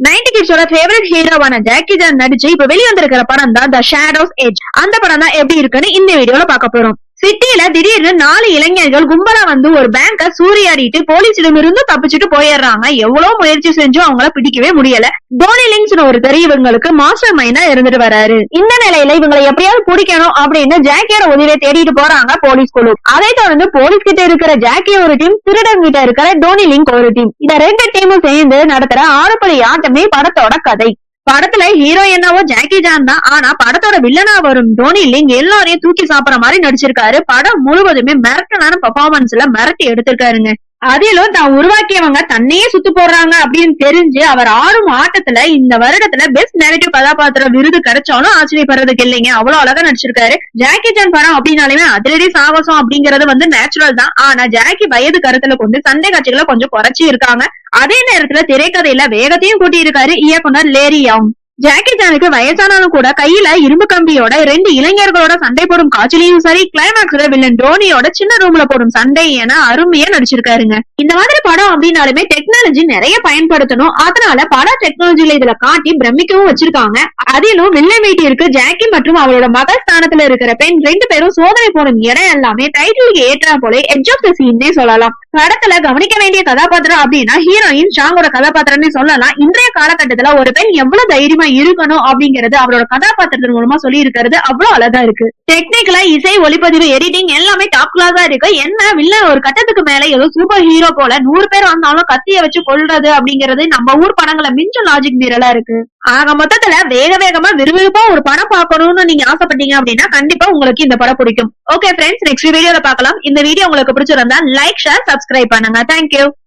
90 கிட்ஸோட favourite ஹீரோவான Jackie Chan நடிச்சு இப்ப வெளிவந்திருக்கிற படம் தான் தி ஷேடோஸ் எட்ஜ். அந்த படம் தான் எப்படி இருக்குன்னு இந்த வீடியோல பார்க்க போறோம். சிட்டியில திடீர்னு 4 இளைஞர்கள் கும்பலா வந்து ஒரு பேங்க சூறையாடிட்டு போலீஸிடம் இருந்து தப்பிச்சுட்டு போயிடுறாங்க. எவ்வளவு முயற்சி செஞ்சும் அவங்கள பிடிக்கவே முடியல. டோனி லிங்க்ஸ் ஒருத்தர் இவங்களுக்கு மாஸ்டர் மைண்டா இருந்துட்டு வராரு. இந்த நிலையில இவங்களை எப்படியாவது பிடிக்கணும் அப்படின்னு ஜாக்கியோட உதவியை தேடிட்டு போறாங்க போலீஸ் குழு. அதை தொடர்ந்து போலீஸ் கிட்ட இருக்கிற ஜாக்கி ஒரு டீம், திருடன் கிட்ட இருக்கிற டோனி லிங்க் ஒரு டீம். இந்த 2 டீமும் சேர்ந்து நடத்துற 6 படி ஆட்டமே படத்தோட கதை. படத்துல ஹீரோ என்னவோ ஜாக்கி சான் தான். ஆனா படத்தோட வில்லனா வரும் டோனி லிங்க் எல்லாரையும் தூக்கி சாப்பிடுற மாதிரி நடிச்சிருக்காரு. படம் முழுவதுமே மிரட்டலான பெர்ஃபார்மன்ஸ்ல மிரட்டி எடுத்திருக்காருங்க. அதிலும் தான் உருவாக்கியவங்க தன்னையே சுத்து போடுறாங்க அப்படின்னு தெரிஞ்சு அவர் ஆடும் ஆட்டத்துல இந்த வருடத்துல பெஸ்ட் நெகட்டிவ் கதாபாத்திர விருது கிடைச்சாலும் ஆச்சரியப்படுறதுக்கு இல்லைங்க. அவ்வளவு அழகா நடிச்சிருக்காரு. ஜாக்கி சான் படம் அப்படின்னாலுமே அதிரடி சாகசம் அப்படிங்கறது வந்து நேச்சுரல் தான். ஆனா ஜாக்கி வயது கருத்துல கொண்டு சண்டை காட்சிகளை கொஞ்சம் குறைச்சி இருக்காங்க. அதே நேரத்துல திரைக்கதையில வேகத்தையும் கூட்டி இருக்காரு இயக்குனர் லேரி யங். ஜாக்கி சானுக்கு வயசானாலும் கூட கையில இரும்பு கம்பியோட 2 இளைஞர்களோட சண்டை போடும் காட்சியிலையும் சரி, கிளைமேக்ஸ்ல வில்லன் டோனியோட சின்ன ரூம்ல போடும் சண்டை என அருமையா நடிச்சிருக்காருங்க. இந்த மாதிரி படம் அப்படின்னாலுமே டெக்னாலஜி நிறைய பயன்படுத்தணும். அதனால பட டெக்னாலஜில இதுல காட்டி பிரமிக்கவும் வச்சிருக்காங்க. அதிலும் வில்லன் வீட்டு இருக்கு ஜாக்கி மற்றும் அவரோட மகள் ஸ்தானத்துல இருக்கிற பெண் 2 பேரும் சோதனை போடும் இடம் எல்லாமே டைட்டிலுக்கு ஏற்றா போல எட்ஜ் ஆஃப் தி சீன்னே சொல்லலாம். படத்துல கவனிக்க வேண்டிய கதாபாத்திரம் அப்படின்னா ஹீரோயின் ஷாங்கோட கதாபாத்திரம்னு சொல்லலாம். இன்றைய காலகட்டத்துல ஒரு பெண் எவ்வளவு தைரியமா இருக்கணும் அப்படிங்கறது அவரோட கதாபாத்திரத்தின் மூலமா சொல்லி இருக்கிறது அவ்வளவு அழகா இருக்கு. டெக்னிக்கலா இசை, ஒளிப்பதிவு, எடிட்டிங் எல்லாமே டாப் கிளாஸா இருக்கு. என்ன வில்லன் ஒரு கட்டத்துக்கு மேல ஏதோ சூப்பர் ஹீரோ போல 100 பேர் வந்தாலும் கத்திய வச்சு கொள்றது அப்படிங்கறது நம்ம ஊர் படங்களை மிஞ்ச லாஜிக் மீறலா இருக்கு. ஆக மொத்தத்துல வேகமா விறுவிறுப்பா ஒரு படம் பார்க்கணும்னு நீங்க ஆசைப்பட்டீங்க அப்படின்னா கண்டிப்பா உங்களுக்கு இந்த படம் பிடிக்கும். ஓகே ஃப்ரெண்ட்ஸ், நெக்ஸ்ட் வீடியோல பார்க்கலாம். இந்த வீடியோ உங்களுக்கு பிடிச்சிருந்தா லைக், ஷேர், சப்ஸ்கிரைப் பண்ணுங்க. தேங்க்யூ.